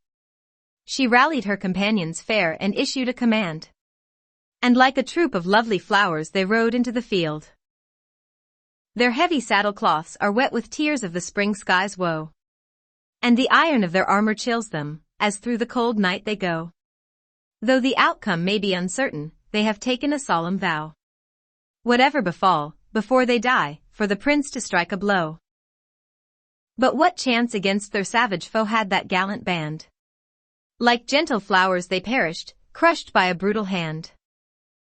She rallied her companions fair and issued a command. And like a troop of lovely flowers they rode into the field. Their heavy saddle cloths are wet with tears of the spring sky's woe. And the iron of their armor chills them, as through the cold night they go. Though the outcome may be uncertain, they have taken a solemn vow. Whatever befall, before they die, for the prince to strike a blow. But what chance against their savage foe had that gallant band? Like gentle flowers they perished, crushed by a brutal hand.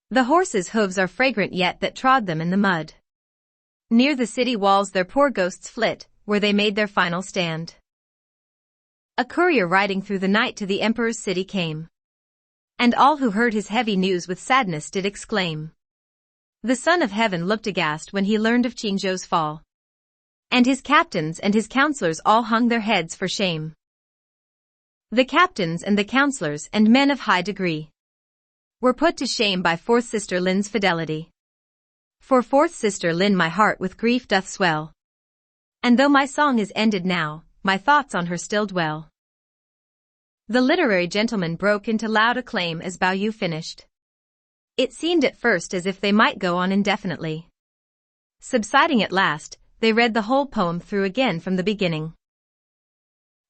The horses' hooves are fragrant yet that trod them in the mud. Near the city walls their poor ghosts flit, where they made their final stand. A courier riding through the night to the emperor's city came. And all who heard his heavy news with sadness did exclaim. The Son of Heaven looked aghast when he learned of Qinzhou's fall. And his captains and his counselors all hung their heads for shame. The captains and the counselors and men of high degree were put to shame by fourth sister Lin's fidelity. For fourth sister Lin my heart with grief doth swell. And though my song is ended now, my thoughts on her still dwell. The literary gentleman broke into loud acclaim as Bao Yu finished. It seemed at first as if they might go on indefinitely. Subsiding at last, they read the whole poem through again from the beginning.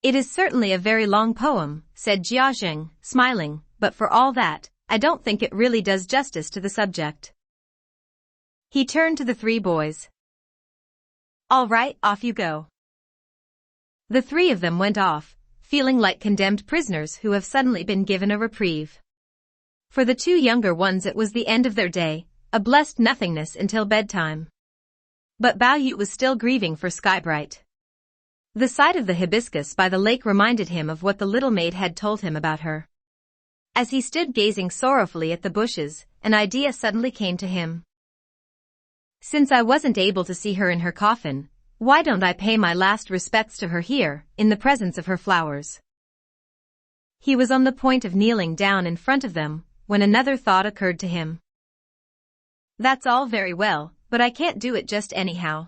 It is certainly a very long poem, said Jiaxing, smiling, but for all that, I don't think it really does justice to the subject. He turned to the 3 boys. All right, off you go. The 3 of them went off, feeling like condemned prisoners who have suddenly been given a reprieve. For the 2 younger ones it was the end of their day, a blessed nothingness until bedtime. But Bao Yu was still grieving for Skybright. The sight of the hibiscus by the lake reminded him of what the little maid had told him about her. As he stood gazing sorrowfully at the bushes, an idea suddenly came to him. Since I wasn't able to see her in her coffin, Why don't I pay my last respects to her here, in the presence of her flowers? He was on the point of kneeling down in front of them, when another thought occurred to him. That's all very well, but I can't do it just anyhow.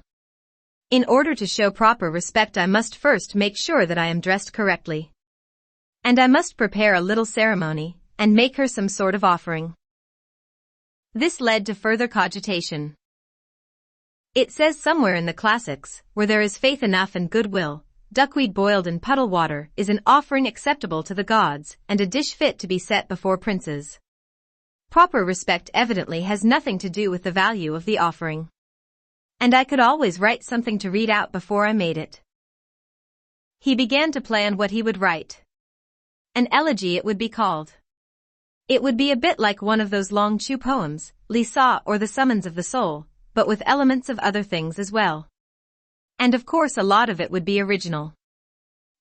In order to show proper respect, I must first make sure that I am dressed correctly. And I must prepare a little ceremony, and make her some sort of offering. This led to further cogitation. It says somewhere in the classics, where there is faith enough and goodwill, duckweed boiled in puddle water is an offering acceptable to the gods, and a dish fit to be set before princes. Proper respect evidently has nothing to do with the value of the offering. And I could always write something to read out before I made it. He began to plan what he would write. An elegy it would be called. It would be a bit like one of those long Chu poems, Lisa or The Summons of the Soul, but with elements of other things as well. And of course a lot of it would be original.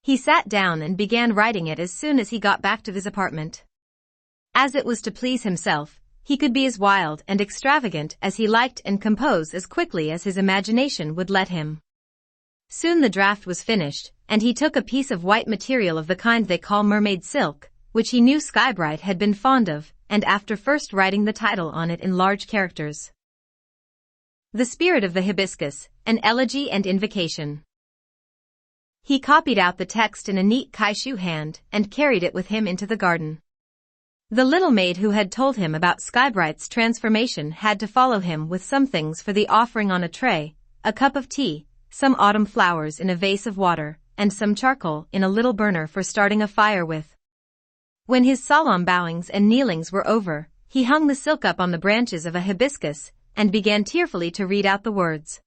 He sat down and began writing it as soon as he got back to his apartment. As it was to please himself, he could be as wild and extravagant as he liked and compose as quickly as his imagination would let him. Soon the draft was finished, and he took a piece of white material of the kind they call mermaid silk, which he knew Skybright had been fond of, and after first writing the title on it in large characters. The Spirit of the Hibiscus, an Elegy and Invocation. He copied out the text in a neat kaishu hand and carried it with him into the garden. The little maid who had told him about Skybright's transformation had to follow him with some things for the offering on a tray, a cup of tea, some autumn flowers in a vase of water, and some charcoal in a little burner for starting a fire with. When his solemn bowings and kneelings were over, he hung the silk up on the branches of a hibiscus, and began tearfully to read out the words.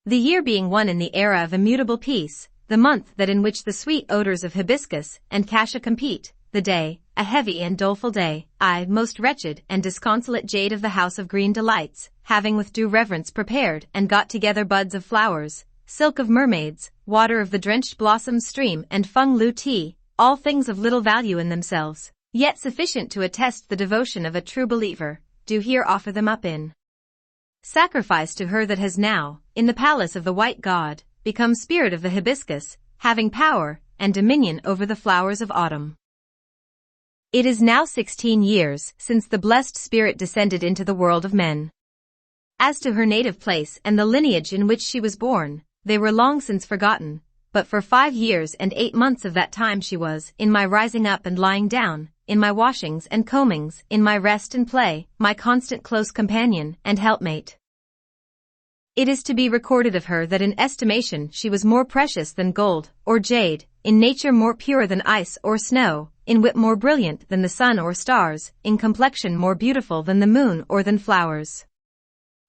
The year being one in the era of immutable peace, the month that in which the sweet odors of hibiscus and cassia compete, the day, a heavy and doleful day, I, most wretched and disconsolate jade of the house of green delights, having with due reverence prepared and got together buds of flowers, silk of mermaids, water of the drenched blossoms stream and feng lu tea, all things of little value in themselves, yet sufficient to attest the devotion of a true believer, do here offer them up in sacrifice to her that has now, in the palace of the white god, become spirit of the hibiscus, having power and dominion over the flowers of autumn. It is now 16 years since the blessed spirit descended into the world of men. As to her native place and the lineage in which she was born, they were long since forgotten, but for 5 years and 8 months of that time she was, in my rising up and lying down, in my washings and combings, in my rest and play, my constant close companion and helpmate. It is to be recorded of her that in estimation she was more precious than gold or jade, in nature more pure than ice or snow, in wit more brilliant than the sun or stars, in complexion more beautiful than the moon or than flowers.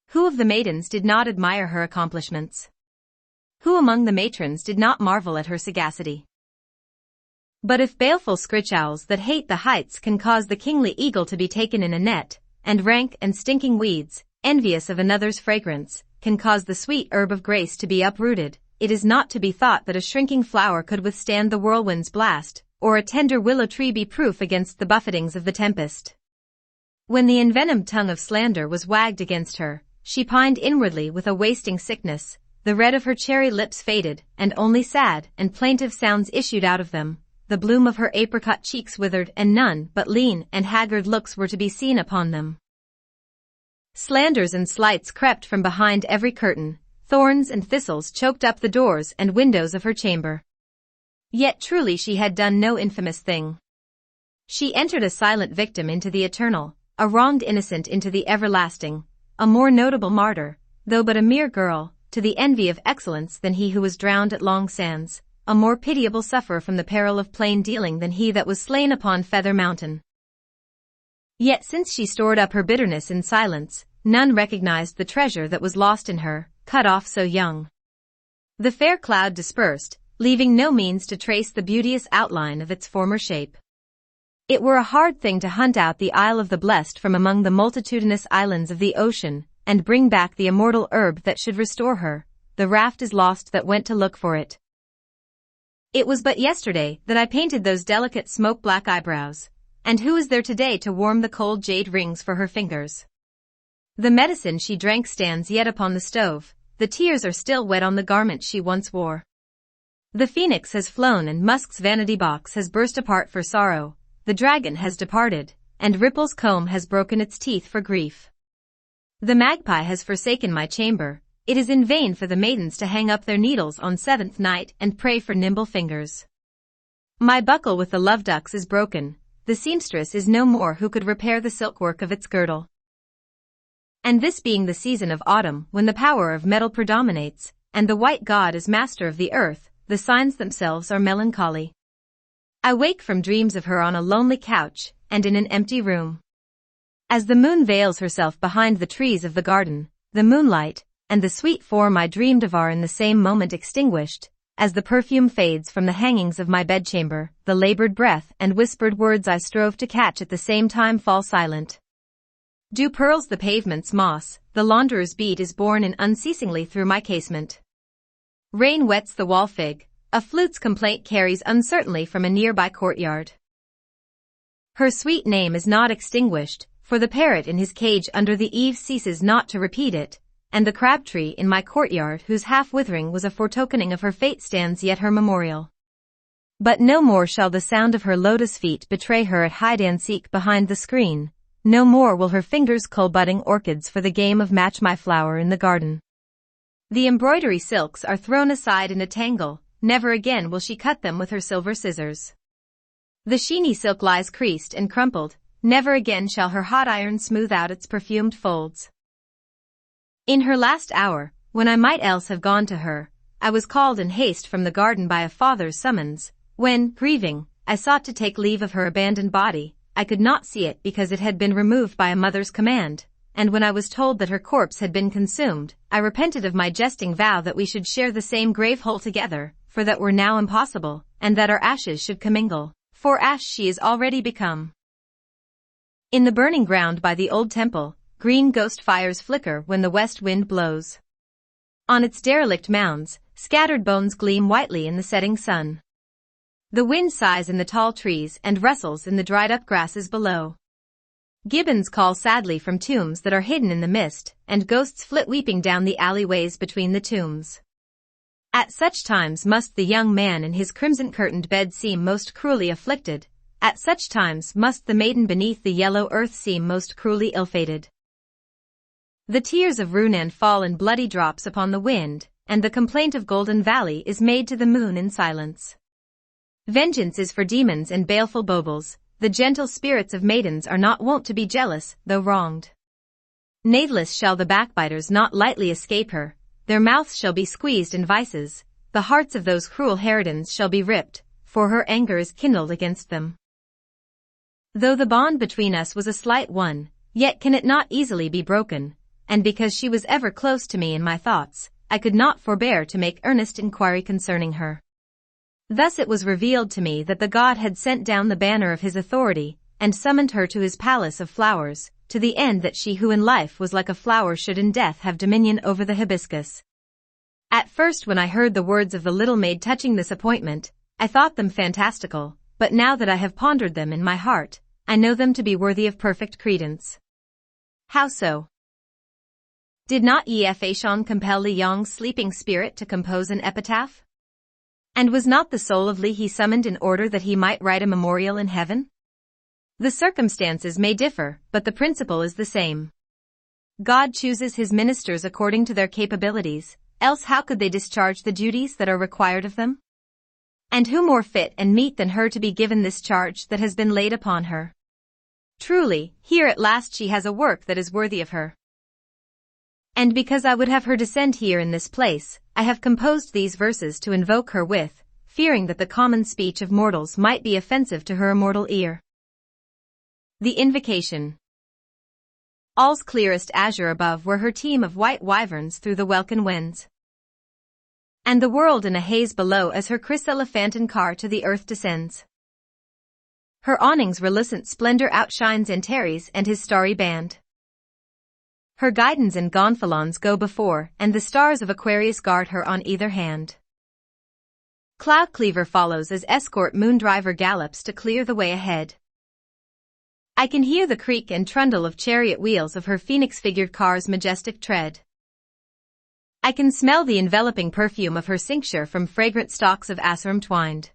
Who of the maidens did not admire her accomplishments? Who among the matrons did not marvel at her sagacity? But if baleful scritch owls that hate the heights can cause the kingly eagle to be taken in a net, and rank and stinking weeds, envious of another's fragrance, can cause the sweet herb of grace to be uprooted, it is not to be thought that a shrinking flower could withstand the whirlwind's blast, or a tender willow tree be proof against the buffetings of the tempest. When the envenomed tongue of slander was wagged against her, she pined inwardly with a wasting sickness, the red of her cherry lips faded, and only sad and plaintive sounds issued out of them. The bloom of her apricot cheeks withered and none but lean and haggard looks were to be seen upon them. Slanders and slights crept from behind every curtain, thorns and thistles choked up the doors and windows of her chamber. Yet truly she had done no infamous thing. She entered a silent victim into the eternal, a wronged innocent into the everlasting, a more notable martyr, though but a mere girl, to the envy of excellence than he who was drowned at Long Sands, a more pitiable sufferer from the peril of plain dealing than he that was slain upon Feather Mountain. Yet since she stored up her bitterness in silence, none recognized the treasure that was lost in her, cut off so young. The fair cloud dispersed, leaving no means to trace the beauteous outline of its former shape. It were a hard thing to hunt out the Isle of the Blessed from among the multitudinous islands of the ocean, and bring back the immortal herb that should restore her. The raft is lost that went to look for it. It was but yesterday that I painted those delicate smoke-black eyebrows, and who is there today to warm the cold jade rings for her fingers? The medicine she drank stands yet upon the stove, the tears are still wet on the garment she once wore. The phoenix has flown and Musk's vanity box has burst apart for sorrow, the dragon has departed, and Ripple's comb has broken its teeth for grief. The magpie has forsaken my chamber, it is in vain for the maidens to hang up their needles on seventh night and pray for nimble fingers. My buckle with the love ducks is broken, the seamstress is no more who could repair the silkwork of its girdle. And this being the season of autumn when the power of metal predominates, and the white god is master of the earth, the signs themselves are melancholy. I wake from dreams of her on a lonely couch, and in an empty room. As the moon veils herself behind the trees of the garden, the moonlight, and the sweet form I dreamed of are in the same moment extinguished, as the perfume fades from the hangings of my bedchamber, the labored breath and whispered words I strove to catch at the same time fall silent. Dew pearls the pavement's moss, the launderer's beat is borne in unceasingly through my casement. Rain wets the wall fig, a flute's complaint carries uncertainly from a nearby courtyard. Her sweet name is not extinguished, for the parrot in his cage under the eaves ceases not to repeat it, and the crab-tree in my courtyard whose half-withering was a foretokening of her fate stands yet her memorial. But no more shall the sound of her lotus feet betray her at hide-and-seek behind the screen, no more will her fingers cull budding orchids for the game of match my flower in the garden. The embroidery silks are thrown aside in a tangle, never again will she cut them with her silver scissors. The sheeny silk lies creased and crumpled, never again shall her hot iron smooth out its perfumed folds. In her last hour, when I might else have gone to her, I was called in haste from the garden by a father's summons, when, grieving, I sought to take leave of her abandoned body, I could not see it because it had been removed by a mother's command, and when I was told that her corpse had been consumed, I repented of my jesting vow that we should share the same grave hole together, for that were now impossible, and that our ashes should commingle, for ash she is already become. In the burning ground by the old temple, green ghost fires flicker when the west wind blows. On its derelict mounds, scattered bones gleam whitely in the setting sun. The wind sighs in the tall trees and rustles in the dried-up grasses below. Gibbons call sadly from tombs that are hidden in the mist, and ghosts flit weeping down the alleyways between the tombs. At such times must the young man in his crimson-curtained bed seem most cruelly afflicted, at such times must the maiden beneath the yellow earth seem most cruelly ill-fated. The tears of Runan fall in bloody drops upon the wind, and the complaint of Golden Valley is made to the moon in silence. Vengeance is for demons and baleful baubles, the gentle spirits of maidens are not wont to be jealous, though wronged. Natheless shall the backbiters not lightly escape her, their mouths shall be squeezed in vices, the hearts of those cruel harridans shall be ripped, for her anger is kindled against them. Though the bond between us was a slight one, yet can it not easily be broken, and because she was ever close to me in my thoughts, I could not forbear to make earnest inquiry concerning her. Thus it was revealed to me that the god had sent down the banner of his authority, and summoned her to his palace of flowers, to the end that she who in life was like a flower should in death have dominion over the hibiscus. At first when I heard the words of the little maid touching this appointment, I thought them fantastical, but now that I have pondered them in my heart, I know them to be worthy of perfect credence. How so? Did not Faishon compel Li Yong's sleeping spirit to compose an epitaph? And was not the soul of Li He summoned in order that he might write a memorial in heaven? The circumstances may differ, but the principle is the same. God chooses his ministers according to their capabilities, else how could they discharge the duties that are required of them? And who more fit and meet than her to be given this charge that has been laid upon her? Truly, here at last she has a work that is worthy of her. And because I would have her descend here in this place, I have composed these verses to invoke her with, fearing that the common speech of mortals might be offensive to her immortal ear. The Invocation. All's clearest azure above were her team of white wyverns through the welkin wends. And the world in a haze below as her chryselephanton car to the earth descends. Her awning's relucent splendor outshines Antares and his starry band. Her guidons and gonfalons go before, and the stars of Aquarius guard her on either hand. Cloud Cleaver follows as escort Moondriver gallops to clear the way ahead. I can hear the creak and trundle of chariot wheels of her phoenix-figured car's majestic tread. I can smell the enveloping perfume of her cincture from fragrant stalks of asarum twined.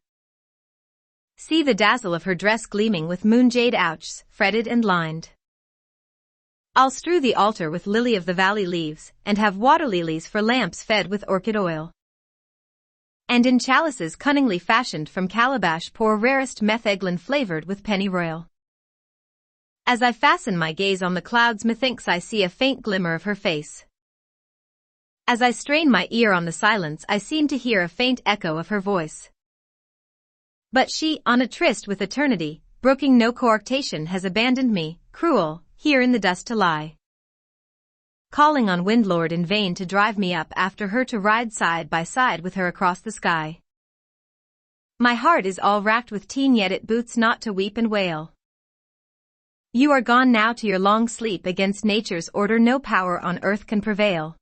See the dazzle of her dress gleaming with moonjade ouches, fretted and lined. I'll strew the altar with lily-of-the-valley leaves, and have water lilies for lamps fed with orchid oil. And in chalices cunningly fashioned from calabash pour rarest metheglin flavored with pennyroyal. As I fasten my gaze on the clouds, methinks I see a faint glimmer of her face. As I strain my ear on the silence, I seem to hear a faint echo of her voice. But she, on a tryst with eternity, brooking no coarctation, has abandoned me, cruel, here in the dust to lie. Calling on Windlord in vain to drive me up after her, to ride side by side with her across the sky. My heart is all racked with teen, yet it boots not to weep and wail. You are gone now to your long sleep, against nature's order no power on earth can prevail.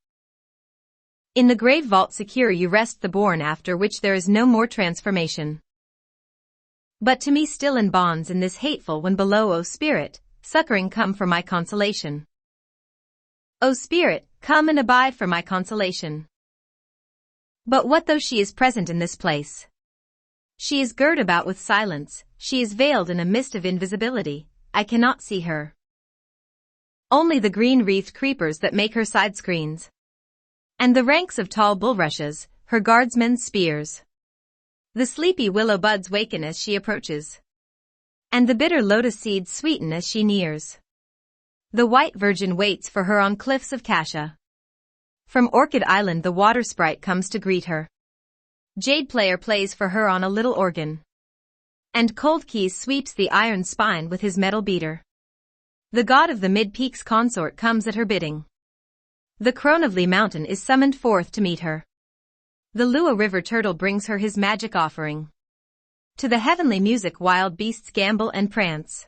In the grave vault secure you rest the born, after which there is no more transformation. But to me still in bonds in this hateful when below, O Spirit, succoring come for my consolation. O Spirit, come and abide for my consolation. But what though she is present in this place? She is girt about with silence, she is veiled in a mist of invisibility, I cannot see her. Only the green-wreathed creepers that make her side screens. And the ranks of tall bulrushes, her guardsmen's spears. The sleepy willow buds waken as she approaches. And the bitter lotus seeds sweeten as she nears. The white virgin waits for her on cliffs of Cassia. From Orchid Island the water sprite comes to greet her. Jade player plays for her on a little organ. And Cold Keys sweeps the iron spine with his metal beater. The god of the mid-peaks consort comes at her bidding. The crone of Lee Mountain is summoned forth to meet her. The Lua River turtle brings her his magic offering. To the heavenly music wild beasts gambol and prance.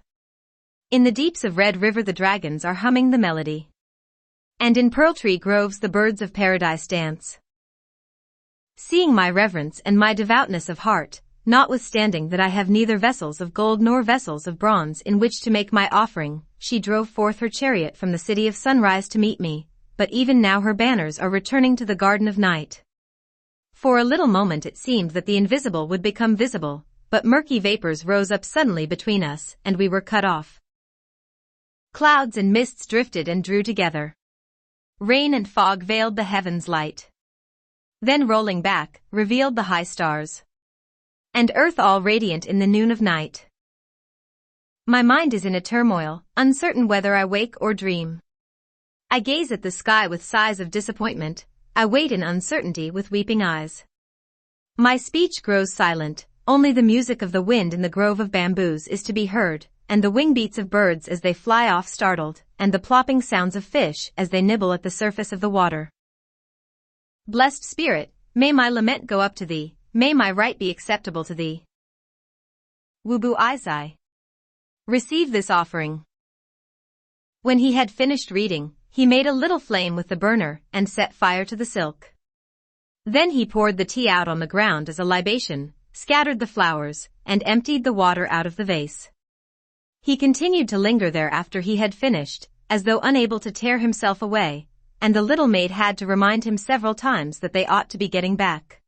In the deeps of Red River the dragons are humming the melody. And in Pearl Tree groves the birds of paradise dance. Seeing my reverence and my devoutness of heart, notwithstanding that I have neither vessels of gold nor vessels of bronze in which to make my offering, she drove forth her chariot from the city of sunrise to meet me, but even now her banners are returning to the garden of night. For a little moment it seemed that the invisible would become visible, but murky vapors rose up suddenly between us, and we were cut off. Clouds and mists drifted and drew together. Rain and fog veiled the heaven's light. Then rolling back, revealed the high stars. And earth all radiant in the noon of night. My mind is in a turmoil, uncertain whether I wake or dream. I gaze at the sky with sighs of disappointment, I wait in uncertainty with weeping eyes. My speech grows silent, only the music of the wind in the grove of bamboos is to be heard, and the wing beats of birds as they fly off startled, and the plopping sounds of fish as they nibble at the surface of the water. Blessed Spirit, may my lament go up to thee, may my right be acceptable to thee. Wubu Izai. Receive this offering. When he had finished reading, he made a little flame with the burner and set fire to the silk. Then he poured the tea out on the ground as a libation, scattered the flowers, and emptied the water out of the vase. He continued to linger there after he had finished, as though unable to tear himself away, and the little maid had to remind him several times that they ought to be getting back.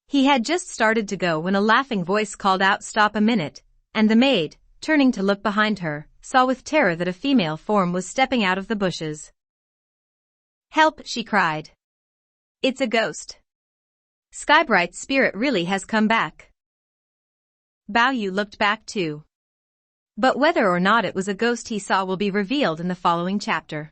He had just started to go when a laughing voice called out, "Stop a minute," and the maid, turning to look behind her, saw with terror that a female form was stepping out of the bushes. "Help," she cried. "It's a ghost. Skybright's spirit really has come back." Bao Yu looked back too. But whether or not it was a ghost he saw will be revealed in the following chapter.